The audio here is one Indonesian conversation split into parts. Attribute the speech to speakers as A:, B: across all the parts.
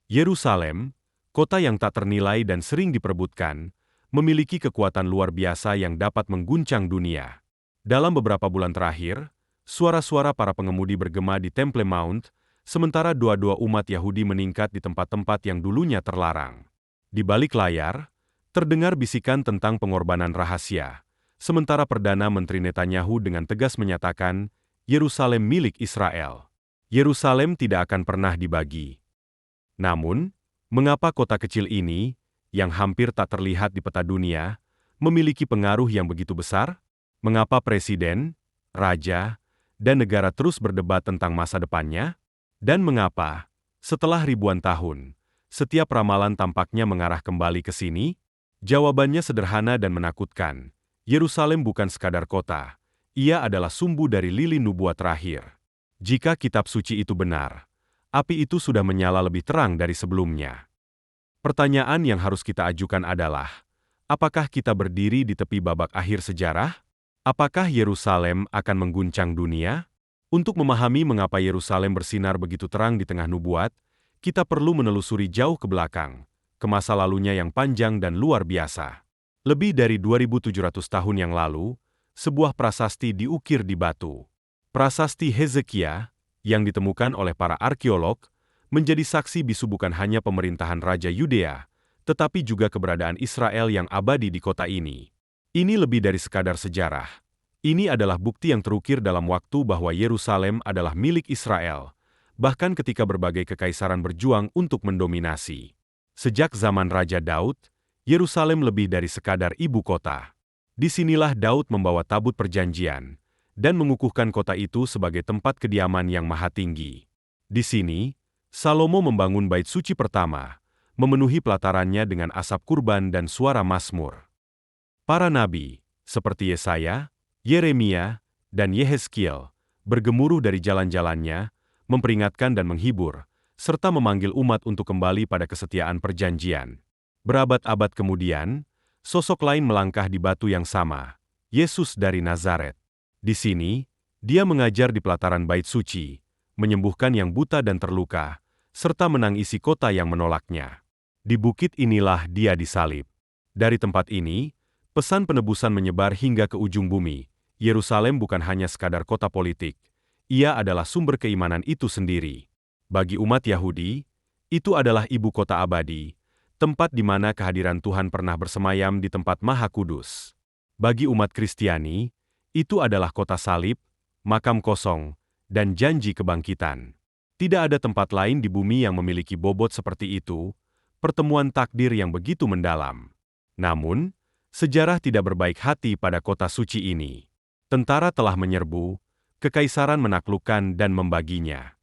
A: Yerusalem, kota yang tak ternilai dan sering diperebutkan, memiliki kekuatan luar biasa yang dapat mengguncang dunia. Dalam beberapa bulan terakhir, suara-suara para pengemudi bergema di Temple Mount, sementara doa-doa umat Yahudi meningkat di tempat-tempat yang dulunya terlarang. Di balik layar, terdengar bisikan tentang pengorbanan rahasia, sementara Perdana Menteri Netanyahu dengan tegas menyatakan, Yerusalem milik Israel. Yerusalem tidak akan pernah dibagi. Namun, mengapa kota kecil ini, yang hampir tak terlihat di peta dunia, memiliki pengaruh yang begitu besar? Mengapa presiden, raja, dan negara terus berdebat tentang masa depannya? Dan mengapa, setelah ribuan tahun, setiap ramalan tampaknya mengarah kembali ke sini? Jawabannya sederhana dan menakutkan. Yerusalem bukan sekadar kota, ia adalah sumbu dari lilin nubuat terakhir. Jika kitab suci itu benar, api itu sudah menyala lebih terang dari sebelumnya. Pertanyaan yang harus kita ajukan adalah, apakah kita berdiri di tepi babak akhir sejarah? Apakah Yerusalem akan mengguncang dunia? Untuk memahami mengapa Yerusalem bersinar begitu terang di tengah nubuat, kita perlu menelusuri jauh ke belakang, ke masa lalunya yang panjang dan luar biasa. Lebih dari 2700 tahun yang lalu, sebuah prasasti diukir di batu. Prasasti Hezekia, yang ditemukan oleh para arkeolog, menjadi saksi bisu bukan hanya pemerintahan Raja Yudea, tetapi juga keberadaan Israel yang abadi di kota ini. Ini lebih dari sekadar sejarah. Ini adalah bukti yang terukir dalam waktu bahwa Yerusalem adalah milik Israel, bahkan ketika berbagai kekaisaran berjuang untuk mendominasi. Sejak zaman Raja Daud, Yerusalem lebih dari sekadar ibu kota. Disinilah Daud membawa tabut perjanjian, dan mengukuhkan kota itu sebagai tempat kediaman yang maha tinggi. Di sini, Salomo membangun bait suci pertama, memenuhi pelatarannya dengan asap kurban dan suara mazmur. Para nabi, seperti Yesaya, Yeremia, dan Yehezkiel, bergemuruh dari jalan-jalannya, memperingatkan dan menghibur, serta memanggil umat untuk kembali pada kesetiaan perjanjian. Berabad-abad kemudian, sosok lain melangkah di batu yang sama, Yesus dari Nazaret. Di sini, dia mengajar di pelataran bait suci, menyembuhkan yang buta dan terluka, serta menangisi kota yang menolaknya. Di bukit inilah dia disalib. Dari tempat ini, pesan penebusan menyebar hingga ke ujung bumi. Yerusalem bukan hanya sekadar kota politik, ia adalah sumber keimanan itu sendiri. Bagi umat Yahudi, itu adalah ibu kota abadi, tempat di mana kehadiran Tuhan pernah bersemayam di tempat maha kudus. Bagi umat Kristiani, itu adalah kota salib, makam kosong, dan janji kebangkitan. Tidak ada tempat lain di bumi yang memiliki bobot seperti itu, pertemuan takdir yang begitu mendalam. Namun, sejarah tidak berbaik hati pada kota suci ini. Tentara telah menyerbu, kekaisaran menaklukkan dan membaginya.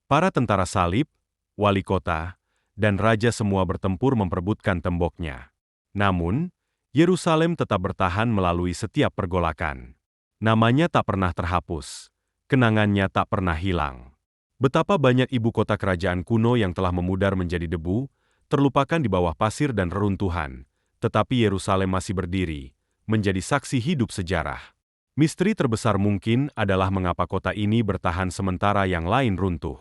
A: Para tentara salib, wali kota, dan raja semua bertempur memperebutkan temboknya. Namun, Yerusalem tetap bertahan melalui setiap pergolakan. Namanya tak pernah terhapus, kenangannya tak pernah hilang. Betapa banyak ibu kota kerajaan kuno yang telah memudar menjadi debu, terlupakan di bawah pasir dan reruntuhan, tetapi Yerusalem masih berdiri, menjadi saksi hidup sejarah. Misteri terbesar mungkin adalah mengapa kota ini bertahan sementara yang lain runtuh.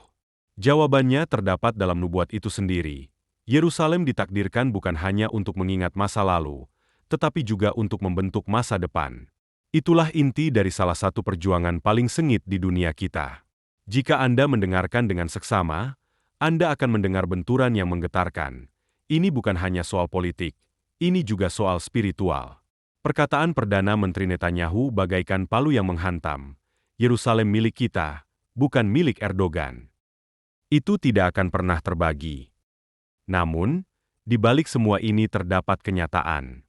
A: Jawabannya terdapat dalam nubuat itu sendiri. Yerusalem ditakdirkan bukan hanya untuk mengingat masa lalu, tetapi juga untuk membentuk masa depan. Itulah inti dari salah satu perjuangan paling sengit di dunia kita. Jika Anda mendengarkan dengan seksama, Anda akan mendengar benturan yang menggetarkan. Ini bukan hanya soal politik, ini juga soal spiritual. Perkataan Perdana Menteri Netanyahu bagaikan palu yang menghantam. Yerusalem milik kita, bukan milik Erdogan. Itu tidak akan pernah terbagi. Namun, di balik semua ini terdapat kenyataan.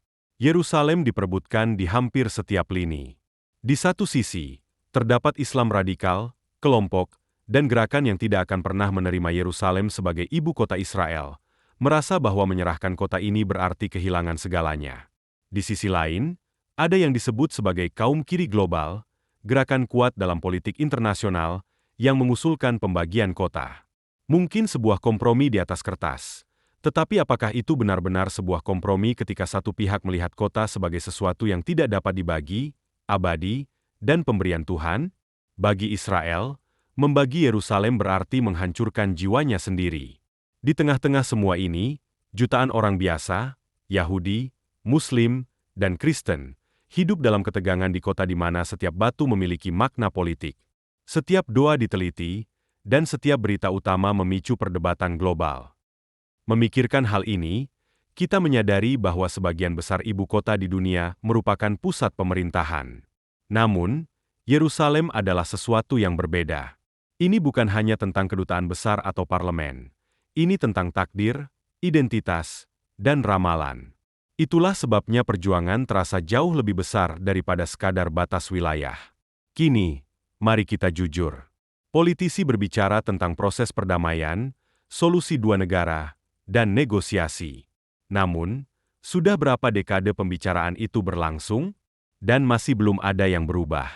A: Yerusalem diperebutkan di hampir setiap lini. Di satu sisi, terdapat Islam radikal, kelompok, dan gerakan yang tidak akan pernah menerima Yerusalem sebagai ibu kota Israel, merasa bahwa menyerahkan kota ini berarti kehilangan segalanya. Di sisi lain, ada yang disebut sebagai kaum kiri global, gerakan kuat dalam politik internasional, yang mengusulkan pembagian kota. Mungkin sebuah kompromi di atas kertas. Tetapi apakah itu benar-benar sebuah kompromi ketika satu pihak melihat kota sebagai sesuatu yang tidak dapat dibagi, abadi, dan pemberian Tuhan? Bagi Israel, membagi Yerusalem berarti menghancurkan jiwanya sendiri. Di tengah-tengah semua ini, jutaan orang biasa, Yahudi, Muslim, dan Kristen, hidup dalam ketegangan di kota di mana setiap batu memiliki makna politik. Setiap doa diteliti, dan setiap berita utama memicu perdebatan global. Memikirkan hal ini, kita menyadari bahwa sebagian besar ibu kota di dunia merupakan pusat pemerintahan. Namun, Yerusalem adalah sesuatu yang berbeda. Ini bukan hanya tentang kedutaan besar atau parlemen. Ini tentang takdir, identitas, dan ramalan. Itulah sebabnya perjuangan terasa jauh lebih besar daripada sekadar batas wilayah. Kini, mari kita jujur. Politisi berbicara tentang proses perdamaian, solusi dua negara, dan negosiasi. Namun, sudah berapa dekade pembicaraan itu berlangsung? Dan masih belum ada yang berubah.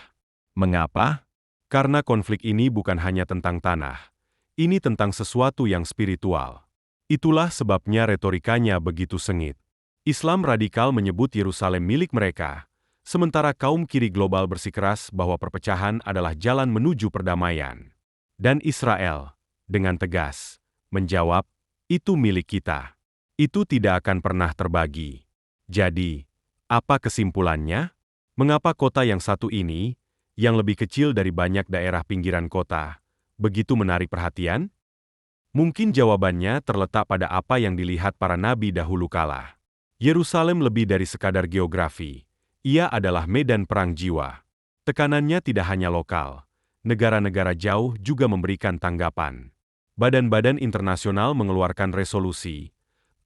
A: Mengapa? Karena konflik ini bukan hanya tentang tanah. Ini tentang sesuatu yang spiritual. Itulah sebabnya retorikanya begitu sengit. Islam radikal menyebut Yerusalem milik mereka, sementara kaum kiri global bersikeras bahwa perpecahan adalah jalan menuju perdamaian. Dan Israel, dengan tegas, menjawab, itu milik kita. Itu tidak akan pernah terbagi. Jadi, apa kesimpulannya? Mengapa kota yang satu ini, yang lebih kecil dari banyak daerah pinggiran kota, begitu menarik perhatian? Mungkin jawabannya terletak pada apa yang dilihat para nabi dahulu kala. Yerusalem lebih dari sekadar geografi. Ia adalah medan perang jiwa. Tekanannya tidak hanya lokal. Negara-negara jauh juga memberikan tanggapan. Badan-badan internasional mengeluarkan resolusi.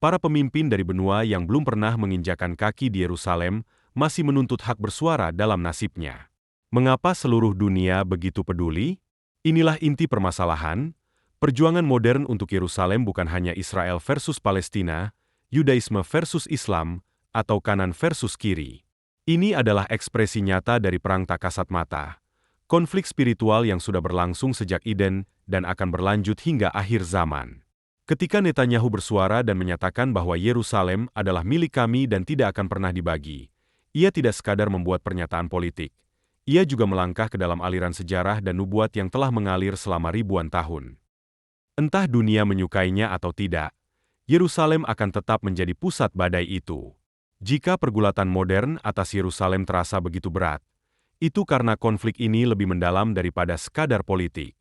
A: Para pemimpin dari benua yang belum pernah menginjakan kaki di Yerusalem masih menuntut hak bersuara dalam nasibnya. Mengapa seluruh dunia begitu peduli? Inilah inti permasalahan. Perjuangan modern untuk Yerusalem bukan hanya Israel versus Palestina, Yudaisme versus Islam, atau kanan versus kiri. Ini adalah ekspresi nyata dari perang tak kasat mata. Konflik spiritual yang sudah berlangsung sejak Eden dan akan berlanjut hingga akhir zaman. Ketika Netanyahu bersuara dan menyatakan bahwa Yerusalem adalah milik kami dan tidak akan pernah dibagi, ia tidak sekadar membuat pernyataan politik. Ia juga melangkah ke dalam aliran sejarah dan nubuat yang telah mengalir selama ribuan tahun. Entah dunia menyukainya atau tidak, Yerusalem akan tetap menjadi pusat badai itu. Jika pergulatan modern atas Yerusalem terasa begitu berat, itu karena konflik ini lebih mendalam daripada sekadar politik.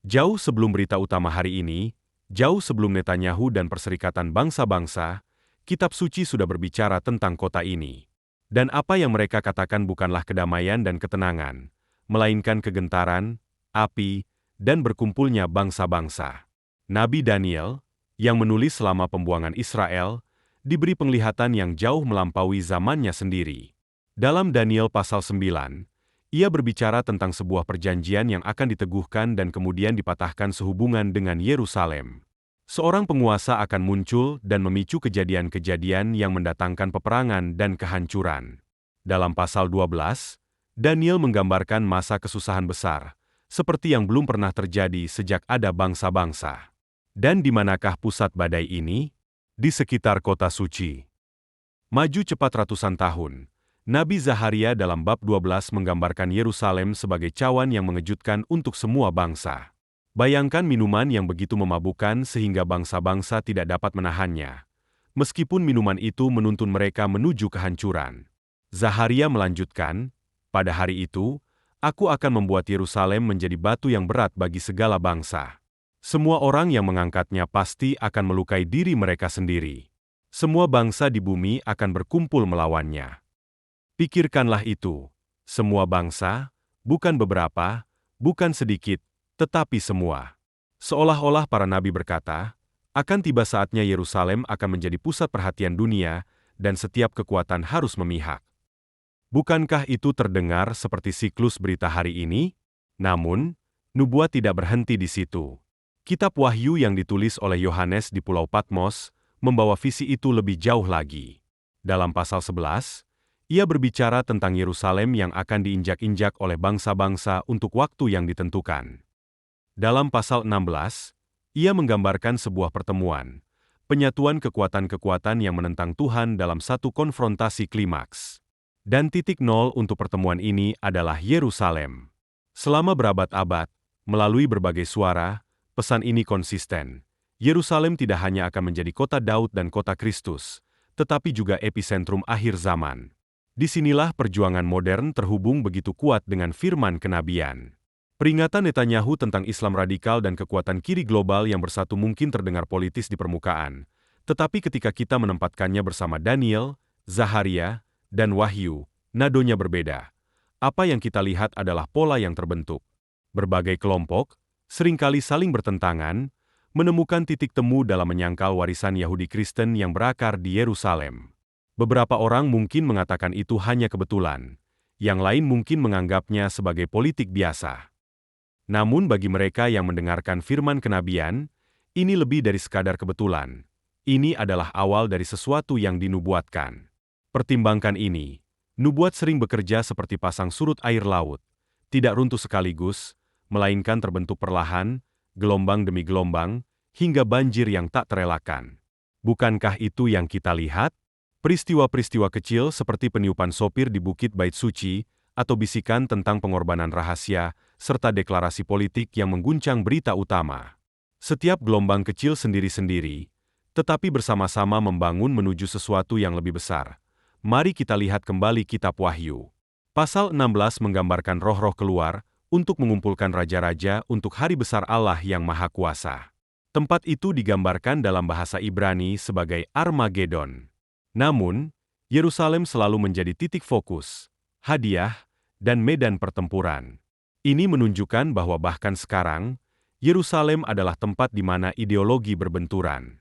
A: Jauh sebelum berita utama hari ini, jauh sebelum Netanyahu dan Perserikatan Bangsa-Bangsa, Kitab Suci sudah berbicara tentang kota ini. Dan apa yang mereka katakan bukanlah kedamaian dan ketenangan, melainkan kegentaran, api, dan berkumpulnya bangsa-bangsa. Nabi Daniel, yang menulis selama pembuangan Israel, diberi penglihatan yang jauh melampaui zamannya sendiri. Dalam Daniel pasal 9, ia berbicara tentang sebuah perjanjian yang akan diteguhkan dan kemudian dipatahkan sehubungan dengan Yerusalem. Seorang penguasa akan muncul dan memicu kejadian-kejadian yang mendatangkan peperangan dan kehancuran. Dalam pasal 12, Daniel menggambarkan masa kesusahan besar, seperti yang belum pernah terjadi sejak ada bangsa-bangsa. Dan di manakah pusat badai ini? Di sekitar kota suci. Maju cepat ratusan tahun, Nabi Zaharia dalam bab 12 menggambarkan Yerusalem sebagai cawan yang mengejutkan untuk semua bangsa. Bayangkan minuman yang begitu memabukkan sehingga bangsa-bangsa tidak dapat menahannya. Meskipun minuman itu menuntun mereka menuju kehancuran. Zaharia melanjutkan, pada hari itu, aku akan membuat Yerusalem menjadi batu yang berat bagi segala bangsa. Semua orang yang mengangkatnya pasti akan melukai diri mereka sendiri. Semua bangsa di bumi akan berkumpul melawannya. Pikirkanlah itu. Semua bangsa, bukan beberapa, bukan sedikit, tetapi semua. Seolah-olah para nabi berkata, akan tiba saatnya Yerusalem akan menjadi pusat perhatian dunia, dan setiap kekuatan harus memihak. Bukankah itu terdengar seperti siklus berita hari ini? Namun, nubuat tidak berhenti di situ. Kitab Wahyu yang ditulis oleh Yohanes di Pulau Patmos membawa visi itu lebih jauh lagi. Dalam pasal 11, ia berbicara tentang Yerusalem yang akan diinjak-injak oleh bangsa-bangsa untuk waktu yang ditentukan. Dalam pasal 16, ia menggambarkan sebuah pertemuan, penyatuan kekuatan-kekuatan yang menentang Tuhan dalam satu konfrontasi klimaks. Dan titik nol untuk pertemuan ini adalah Yerusalem. Selama berabad-abad, melalui berbagai suara, pesan ini konsisten. Yerusalem tidak hanya akan menjadi kota Daud dan kota Kristus, tetapi juga epicentrum akhir zaman. Disinilah perjuangan modern terhubung begitu kuat dengan firman kenabian. Peringatan Netanyahu tentang Islam radikal dan kekuatan kiri global yang bersatu mungkin terdengar politis di permukaan, tetapi ketika kita menempatkannya bersama Daniel, Zaharia, dan Wahyu, nadonya berbeda. Apa yang kita lihat adalah pola yang terbentuk. Berbagai kelompok, seringkali saling bertentangan, menemukan titik temu dalam menyangkal warisan Yahudi Kristen yang berakar di Yerusalem. Beberapa orang mungkin mengatakan itu hanya kebetulan, yang lain mungkin menganggapnya sebagai politik biasa. Namun bagi mereka yang mendengarkan firman kenabian, ini lebih dari sekadar kebetulan. Ini adalah awal dari sesuatu yang dinubuatkan. Pertimbangkan ini, nubuat sering bekerja seperti pasang surut air laut, tidak runtuh sekaligus, melainkan terbentuk perlahan, gelombang demi gelombang, hingga banjir yang tak terelakkan. Bukankah itu yang kita lihat? Peristiwa-peristiwa kecil seperti peniupan sopir di Bukit Bait Suci, atau bisikan tentang pengorbanan rahasia, serta deklarasi politik yang mengguncang berita utama. Setiap gelombang kecil sendiri-sendiri, tetapi bersama-sama membangun menuju sesuatu yang lebih besar. Mari kita lihat kembali kitab Wahyu. Pasal 16 menggambarkan roh-roh keluar untuk mengumpulkan raja-raja untuk hari besar Allah yang Maha Kuasa. Tempat itu digambarkan dalam bahasa Ibrani sebagai Armageddon. Namun, Yerusalem selalu menjadi titik fokus, hadiah, dan medan pertempuran. Ini menunjukkan bahwa bahkan sekarang, Yerusalem adalah tempat di mana ideologi berbenturan.